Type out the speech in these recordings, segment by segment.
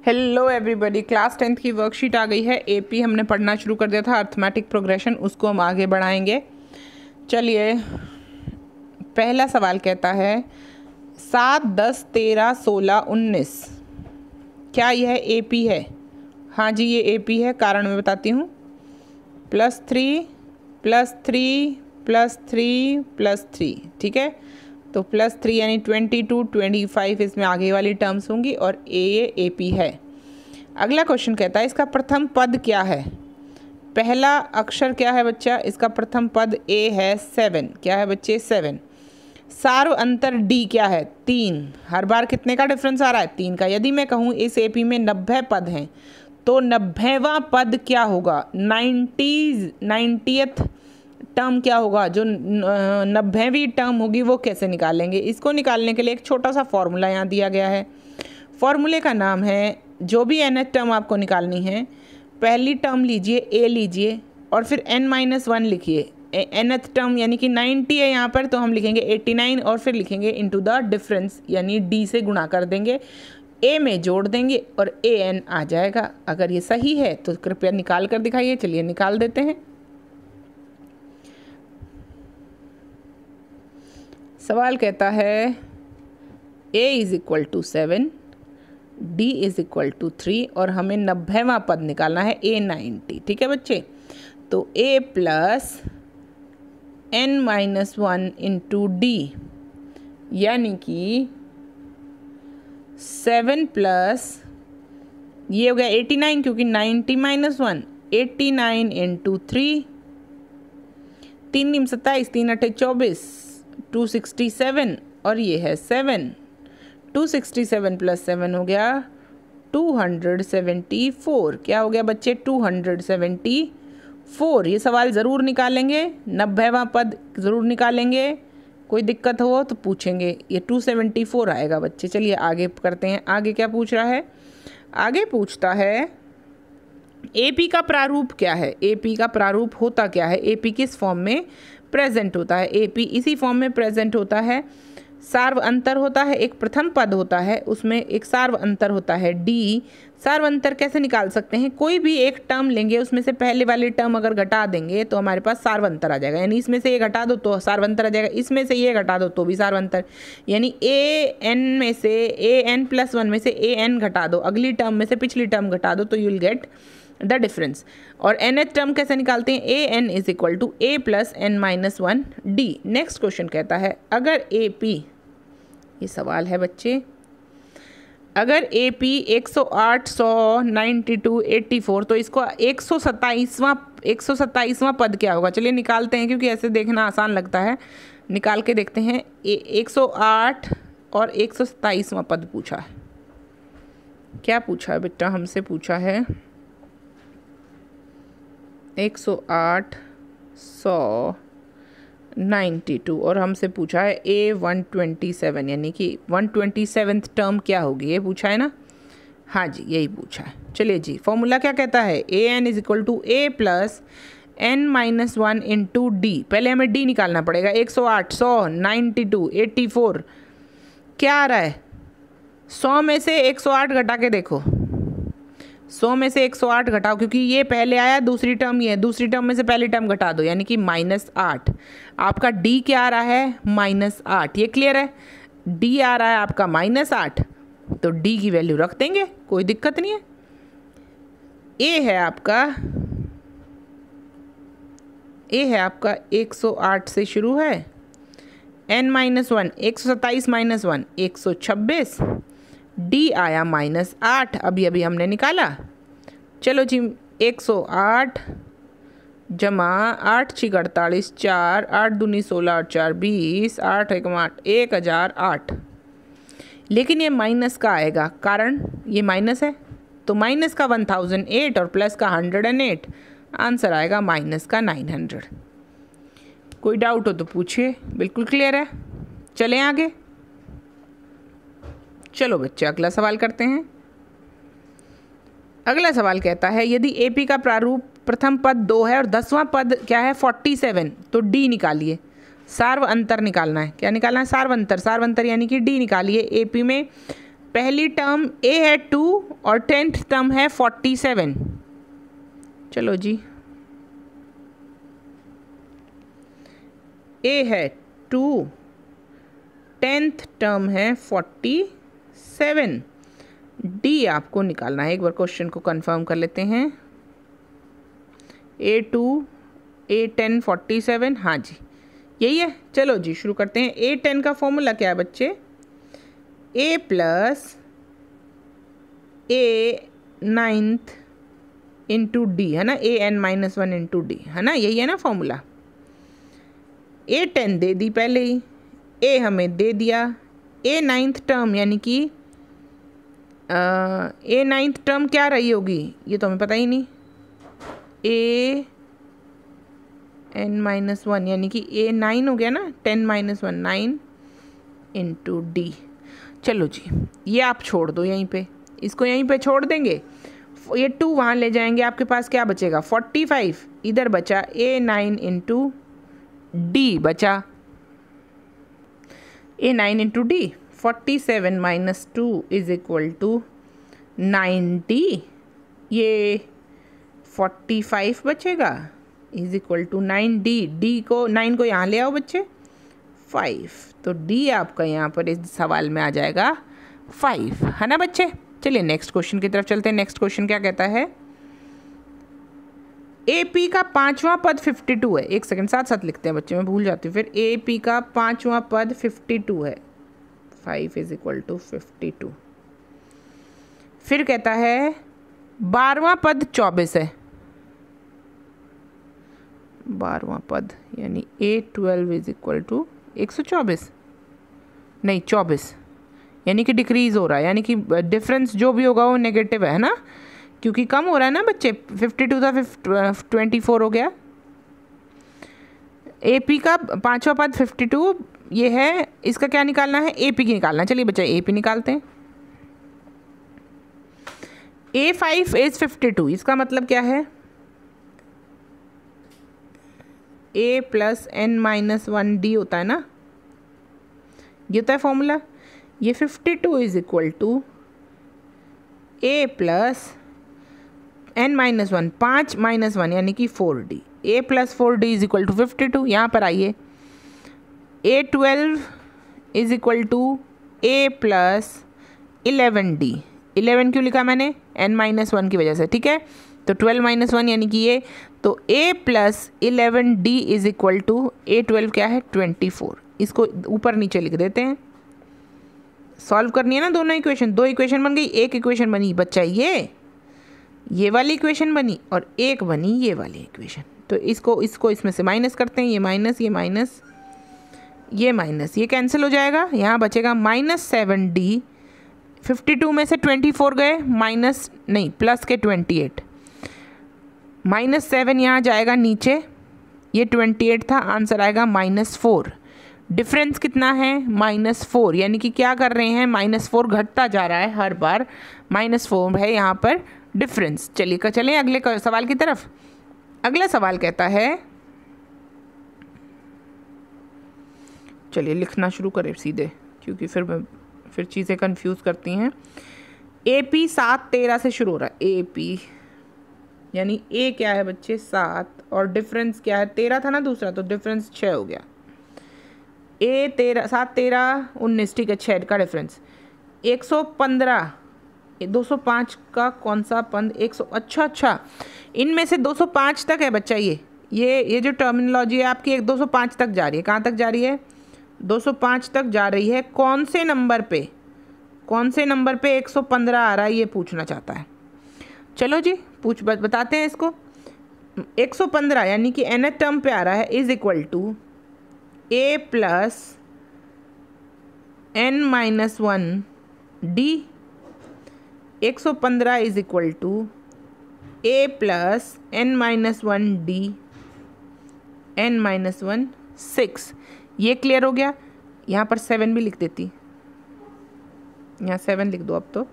Hello everybody, class 10th की worksheet आ गई है। एपी हमने पढ़ना शुरू कर दिया था, अर्थमेटिक प्रोग्रेशन, उसको हम आगे बढ़ाएंगे। चलिए, पहला सवाल कहता है 7, 10, 13, 16, 19, क्या यह एपी है? हाँ जी, ये एपी है। कारण मैं बताती हूँ। +3 +3 +3 +3, ठीक है। तो +3 यानी 22, 25 इसमें आगे वाली टर्म्स होंगी और ये एपी है। अगला क्वेश्चन कहता है इसका प्रथम पद क्या है? पहला अक्षर क्या है बच्चा? इसका प्रथम पद ए है 7। क्या है बच्चे? 7। सार्व अंतर डी क्या है? 3। हर बार कितने का डिफरेंस आ रहा है? 3 का। यदि मैं कहूँ इस एपी में 90 पद हैं तो 90वां पद क्या होगा? 90th टर्म क्या होगा? जो 90वीं टर्म होगी वो कैसे निकालेंगे? इसको निकालने के लिए एक छोटा सा फॉर्मूला यहाँ दिया गया है। फॉर्मूले का नाम है, जो भी nth टर्म आपको निकालनी है, पहली टर्म लीजिए a लीजिए और फिर n-1 लिखिए। nth टर्म यानी कि 90 है यहाँ पर, तो हम लिखेंगे 89 और फिर लिखेंगे इनटू द डिफरेंस, यानी d से गुणा कर देंगे, a में जोड़ देंगे और an आ जाएगा। अगर ये सही है तो कृपया निकाल कर दिखाइए। चलिए निकाल देते हैं। सवाल कहता है a = 7, d = 3 और हमें 90वां पद निकालना है a 90, ठीक है बच्चे। तो a + n-1 इंटू d यानी कि 7 प्लस ये हो गया 89, क्योंकि 90 - 1 89 इंटू 3, 3 × 27, 3 × 8 = 24, 267 और ये है 7। 267 + 7 हो गया 274। क्या हो गया बच्चे? 274। ये सवाल ज़रूर निकालेंगे, 90वां पद ज़रूर निकालेंगे। कोई दिक्कत हो तो पूछेंगे। ये 274 आएगा बच्चे। चलिए आगे करते हैं। आगे क्या पूछ रहा है? आगे पूछता है एपी का प्रारूप क्या है? एपी का प्रारूप होता क्या है? एपी किस फॉर्म में प्रेजेंट होता है? एपी इसी फॉर्म में प्रेजेंट होता है। सार्व अंतर होता है, एक प्रथम पद होता है, उसमें एक सार्व अंतर होता है डी। सार्व अंतर कैसे निकाल सकते हैं? कोई भी एक टर्म लेंगे, उसमें से पहले वाले टर्म अगर घटा देंगे तो हमारे पास सार्व अंतर आ जाएगा। यानी इसमें से ये घटा दो तो सार्व अंतर आ जाएगा, इसमें से ये घटा दो तो भी सार्व अंतर। यानी an में से an+1 में से an घटा दो, अगली टर्म में से पिछली टर्म घटा दो, तो you will get the difference. और nth टर्म कैसे निकालते हैं? an = a + n-1 d। Next question कहता है अगर AP, ये सवाल है बच्चे, अगर AP 108, 100, 92, 84 तो इसको 127वां पद क्या होगा? चलिए निकालते हैं, क्योंकि ऐसे देखना आसान लगता है। निकाल के देखते हैं। 108 और 127वां पद पूछा है। क्या पूछा है बेटा? हमसे पूछा है 108, 100, 92 और हमसे पूछा है A127, यानी कि 127th टर्म क्या होगी, ये पूछा है ना? हाँ जी, यही पूछा है। चलिए जी, फॉर्मूला क्या कहता है? an = a + n-1 into d। पहले हमें d निकालना पड़ेगा। 108, 100, 92, 84 क्या आ रहा है? 100 में से 108 घटा के देखो। 100 में से 108 घटाओ, क्योंकि ये पहले आया, दूसरी टर्म ये है, दूसरी टर्म में से पहली टर्म घटा दो, यानी कि -8। आपका d क्या आ रहा है? -8। ये क्लियर है? d आ रहा है आपका -8, तो d की वैल्यू रख देंगे, कोई दिक्कत नहीं है। a है आपका 108 से शुरू है, n-1 127 - 1 126, d आया -8, अभी हमने निकाला। चलो जी, 108 जमा 8 × 6 = 48, 4 8 दूनी 16 और 4 20, 8 × 8 1008। लेकिन ये माइनस का आएगा, कारण ये माइनस है, तो माइनस का 1008 और प्लस का 108, आंसर आएगा माइनस का 900। कोई डाउट हो तो पूछिए, बिल्कुल क्लियर है। चलें आगे। चलो बच्चे अगला सवाल करते हैं। अगला सवाल कहता है यदि एपी का प्रारूप प्रथम पद 2 है और 10वां पद क्या है? 47, तो डी निकालिए। सार्व अंतर निकालना है। क्या निकालना है? सार्व अंतर। सार्व अंतर यानी कि डी निकालिए। एपी में पहली टर्म a है 2 और 10th टर्म है 47। चलो जी, a है 2, 10th टर्म है 47। d आपको निकालना है। एक बार क्वेश्चन को कंफर्म कर लेते हैं। a2 a10 47, हाँ जी यही है। चलो जी शुरू करते हैं। a10 का फॉर्मूला क्या है बच्चे? a plus a 9th into D है ना, an-1 इंटू डी है ना, यही है ना फॉर्मूला। a10 दे दी पहले ही, a हमें दे दिया, a 9th टर्म यानी कि a 9th टर्म क्या रही होगी ये तो हमें पता ही नहीं। a n-1 यानी कि a 9 हो गया ना, 10-1 9 इंटू डी। चलो जी ये आप छोड़ दो यहीं पे, इसको यहीं पे छोड़ देंगे। ये 2 वहाँ ले जाएंगे, आपके पास क्या बचेगा 45। इधर बचा a 9 इंटू डी बचा, a 9 into D. 47 minus 2 is equal to 90। ये 45 बचेगा is equal to 9d। D को 9 को यहाँ ले आओ बच्चे, 5। तो d आपका यहाँ पर इस सवाल में आ जाएगा 5, है ना बच्चे। चलिए नेक्स्ट क्वेश्चन की तरफ चलते हैं। नेक्स्ट क्वेश्चन क्या कहता है? AP का 5वां पद 52 है। एक सेकंड साथ साथ लिखते हैं बच्चे, मैं भूल जाती हूँ फिर। AP का 5वां पद 52 है, 5 इज इक्वल टू 52। फिर कहता है 12वां पद 24 है। 12वां पद यानी A12 इज इक्वल टू 124, नहीं 24, यानी कि डिक्रीज हो रहा है, यानी कि डिफरेंस जो भी होगा वो नेगेटिव है ना, क्योंकि कम हो रहा है ना बच्चे। 52 था 24 हो गया। AP का 5वां पद 52 ये है, इसका क्या निकालना है? AP की निकालना है। चलिए बच्चे AP निकालते हैं। A5 इज 52, इसका मतलब क्या है? A प्लस n-1d होता है ना, ये होता है फॉर्मूला। ये 52 is equal to A plus n-1, 5 minus 1 यानी कि 4d। A plus 4d is equal to 52। यहाँ पर आइए, A12 is equal to A plus 11d। 11 क्यों लिखा मैंने? n-1 की वजह से, ठीक है। तो 12 माइनस 1 यानी कि ये, तो A plus 11d is equal to A12 क्या है? 24। इसको ऊपर नीचे लिख देते हैं। सॉल्व करनी है ना दोनों इक्वेशन। 2 इक्वेशन बन गई, एक इक्वेशन बनी बच्चा ये वाली इक्वेशन बनी, और एक बनी ये वाली इक्वेशन। तो इसको इसमें से माइनस करते हैं। ये माइनस, ये माइनस, ये माइनस, ये कैंसिल हो जाएगा। यहाँ बचेगा -7d। 52 में से 24 गए, माइनस नहीं प्लस के 28, -7 यहाँ जाएगा नीचे, ये 28 था, आंसर आएगा -4। डिफरेंस कितना है? -4, यानी कि क्या कर रहे हैं? -4 घटता जा रहा है हर बार, -4 है यहाँ पर डिफरेंस। चलिए चलें अगले सवाल की तरफ। अगला सवाल कहता है, चलिए लिखना शुरू करें सीधे, क्योंकि फिर चीज़ें कंफ्यूज करती हैं। AP 7-13 से शुरू हो रहा है। AP यानी A क्या है बच्चे? 7, और डिफरेंस क्या है? 13 था ना दूसरा, तो डिफरेंस 6 हो गया। A 7 13 19, ठीक है, 6 का डिफरेंस। 115, 205 का कौन सा पद? 100, अच्छा इनमें से 205 तक है बच्चा। ये जो टर्मिनोलॉजी है आपकी 205 तक जा रही है। कहाँ तक जा रही है? 205 तक जा रही है। कौन से नंबर पे 115 आ रहा है, ये पूछना चाहता है। चलो जी बताते हैं इसको। 115 यानी कि nth टर्म पे आ रहा है, is equal to A plus n-1d। 115 is equal to A plus n-1d, n-1 6। ये क्लियर हो गया। यहाँ पर 7 भी लिख देती, यहाँ 7 लिख दो अब तो।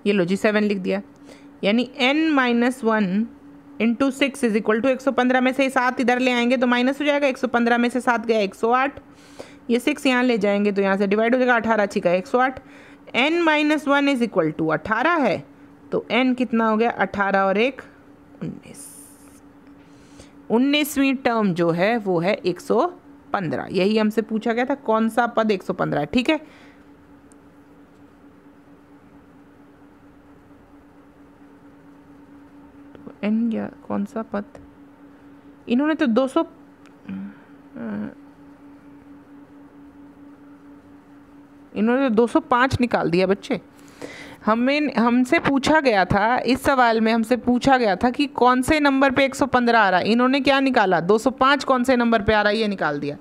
ये लो जी 7 लिख दिया, यानी n-1 into 6 is equal to 115 में से 7 इधर ले आएंगे तो माइनस हो जाएगा। 115 में से 7 गया 108, ये 6 यहाँ ले जाएंगे तो यहाँ से डिवाइड हो जाएगा, 18 छिका 108। n minus 1 is equal to 18 है, तो n कितना हो गया, 18 और 1 19। 19वीं टर्म जो है वो है 115। यही हमसे पूछा गया था, कौन सा पद 115 है। ठीक है, तो n या कौन सा पद, इन्होंने तो 200 इन्होंने तो 205 निकाल दिया बच्चे। हमसे पूछा गया था, इस सवाल में हमसे पूछा गया था कि कौन से नंबर पे 115 आ रहा है। इन्होंने क्या निकाला, 205 कौन से नंबर पे आ रहा है ये निकाल दिया।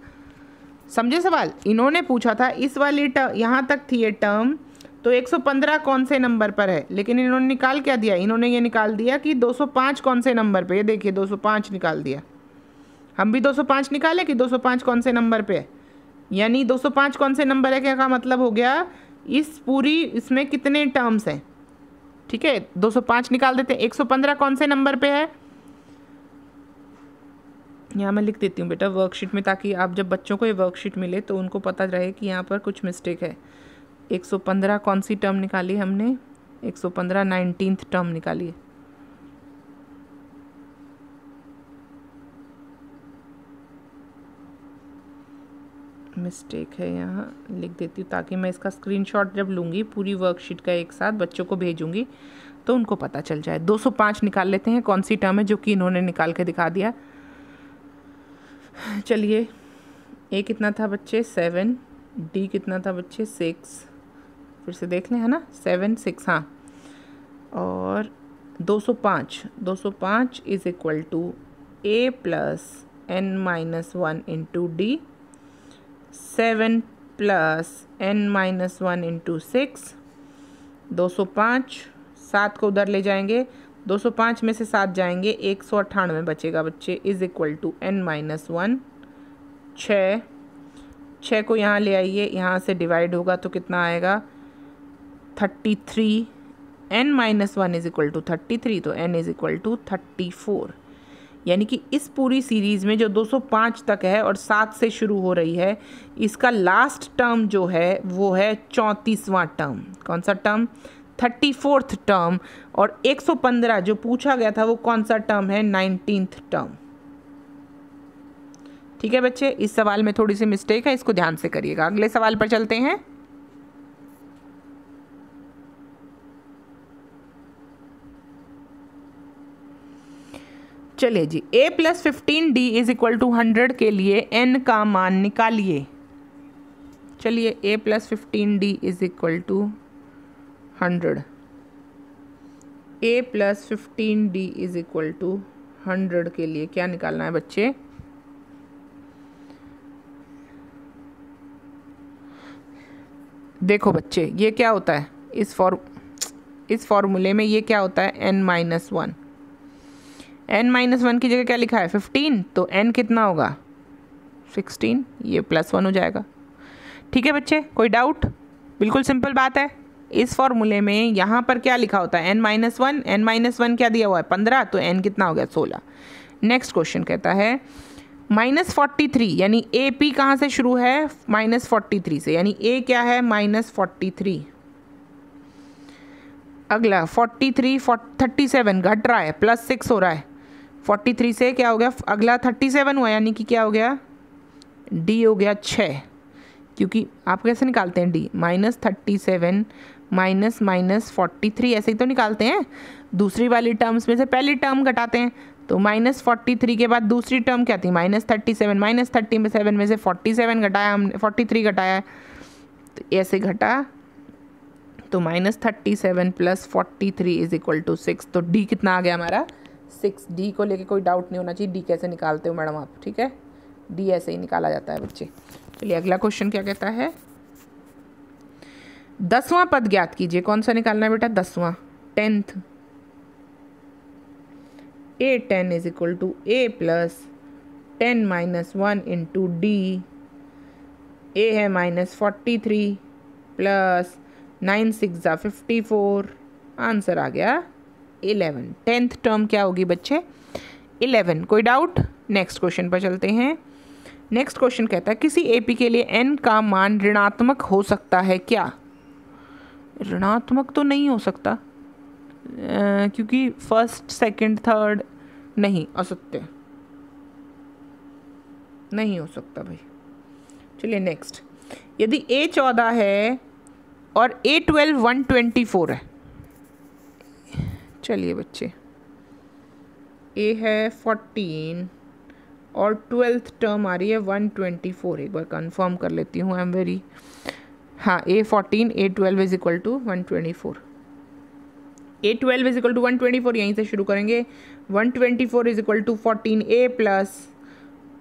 समझे सवाल, इन्होंने पूछा था इस वाली टर्म, यहाँ तक थी ये टर्म, तो 115 कौन से नंबर पर है, लेकिन इन्होंने निकाल क्या दिया, इन्होंने ये निकाल दिया कि 205 कौन से नंबर पे। ये देखिए 205 निकाल दिया। हम भी 205 निकाले कि 205 कौन से नंबर पे है, यानी 205 कौन से नंबर है, क्या का मतलब हो गया, इस पूरी इसमें कितने टर्म्स हैं। ठीक है, 205 निकाल देते हैं। 115 कौन से नंबर पे है, यहाँ मैं लिख देती हूँ बेटा वर्कशीट में, ताकि आप जब बच्चों को ये वर्कशीट मिले तो उनको पता रहे कि यहाँ पर कुछ मिस्टेक है। 115 कौन सी टर्म निकाली हमने, 115 19th टर्म निकाली है। मिस्टेक है, यहाँ लिख देती हूँ ताकि मैं इसका स्क्रीनशॉट जब लूँगी पूरी वर्कशीट का एक साथ बच्चों को भेजूँगी तो उनको पता चल जाए। 205 निकाल लेते हैं कौन सी टर्म है, जो कि इन्होंने निकाल के दिखा दिया। चलिए, ए कितना था बच्चे 7, डी कितना था बच्चे 6, फिर से देख लें है ना 7 6, हाँ, और 205 is equal to A plus n minus 1 into D, 7 plus n minus 1 into 6, 205, 7 को उधर ले जाएंगे, 205 में से 7 जाएंगे, 198 बचेगा बच्चे, is equal to n minus 1, 6 को यहाँ ले आइए, यहाँ से डिवाइड होगा तो कितना आएगा 33, n minus 1 is equal to 33, तो n इज इक्वल टू 34। यानी कि इस पूरी सीरीज़ में जो 205 तक है और 7 से शुरू हो रही है, इसका लास्ट टर्म जो है वो है 34वां टर्म। कौन सा टर्म, 34th टर्म। और 115 जो पूछा गया था वो कौन सा टर्म है, 19th टर्म। ठीक है बच्चे, इस सवाल में थोड़ी सी मिस्टेक है, इसको ध्यान से करिएगा। अगले सवाल पर चलते हैं। चलिए जी, a plus 15d is equal to 100 के लिए n का मान निकालिए। चलिए, a plus 15d is equal to 100, a plus 15d is equal to 100 के लिए क्या निकालना है बच्चे, देखो बच्चे ये क्या होता है, इस फॉर्मूले में ये क्या होता है, n माइनस 1। n माइनस 1 की जगह क्या लिखा है 15, तो n कितना होगा 16, ये प्लस 1 हो जाएगा। ठीक है बच्चे, कोई डाउट, बिल्कुल सिंपल बात है। इस फॉर्मूले में यहाँ पर क्या लिखा होता है n माइनस 1, n माइनस 1 क्या दिया हुआ है 15, तो n कितना हो गया 16। नेक्स्ट क्वेश्चन कहता है -43, यानी ए पी कहाँ से शुरू है, -43 से, यानी a क्या है -43। अगला 37 घट रहा है, +6 हो रहा है, 43 से क्या हो गया, अगला 37 हुआ, यानी कि क्या हो गया, d हो गया 6, क्योंकि आप कैसे निकालते हैं d, -37 -43 ऐसे ही तो निकालते हैं। दूसरी वाली टर्म्स में से पहली टर्म घटाते हैं, तो -43 के बाद दूसरी टर्म क्या थी -37, -37 में से 47 घटाया हमने, 43 घटाया है, तो ऐसे घटा, तो -37 + 43 इज इक्वल टू 6, तो d कितना आ गया हमारा 6। d को लेके कोई डाउट नहीं होना चाहिए, d कैसे निकालते हो मैडम आप, ठीक है, d ऐसे ही निकाला जाता है बच्चे। चलिए अगला क्वेश्चन क्या कहता है, 10वां पद ज्ञात कीजिए। कौन सा निकालना है बेटा, 10वां, 10th। a10 is equal to a plus 10 - 1 into d, a है -43 प्लस 9 6 = 54, आंसर आ गया 11। 10th टर्म क्या होगी बच्चे 11, कोई डाउट। नेक्स्ट क्वेश्चन पर चलते हैं। नेक्स्ट क्वेश्चन कहता है किसी AP के लिए n का मान ऋणात्मक हो सकता है क्या? ऋणात्मक तो नहीं हो सकता क्योंकि फर्स्ट सेकंड थर्ड नहीं, असत्य, नहीं हो सकता भाई। चलिए नेक्स्ट, यदि A14 है और A12 124 है, चलिए बच्चे A है 14 और 12th टर्म आ रही है 124, एक बार कंफर्म कर लेती हूँ, आई एम वेरी, हाँ A14 A12 is equal to 124, A12 is equal to 124, यहीं से शुरू करेंगे। 124 is equal to 14A plus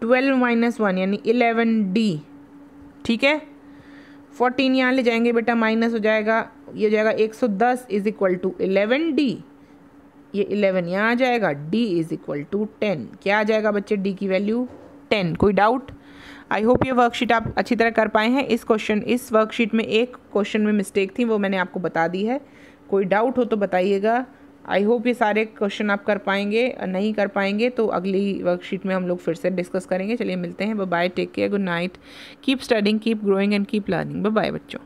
12 minus 1 यानी 11D, ठीक है। 14 यहाँ ले जाएंगे बेटा, माइनस हो जाएगा, ये हो जाएगा 110 इज इक्वल टू 11D, ये 11 यहाँ आ जाएगा, D इज इक्वल टू 10, क्या आ जाएगा बच्चे D की वैल्यू 10। कोई डाउट? आई होप ये वर्कशीट आप अच्छी तरह कर पाए हैं। इस वर्कशीट में एक क्वेश्चन में मिस्टेक थी, वो मैंने आपको बता दी है, कोई डाउट हो तो बताइएगा। आई होप ये सारे क्वेश्चन आप कर पाएंगे, नहीं कर पाएंगे तो अगली वर्कशीट में हम लोग फिर से डिस्कस करेंगे। चलिए मिलते हैं, bye bye, take care, good night, keep studying, keep growing and keep learning, bye bye बच्चों।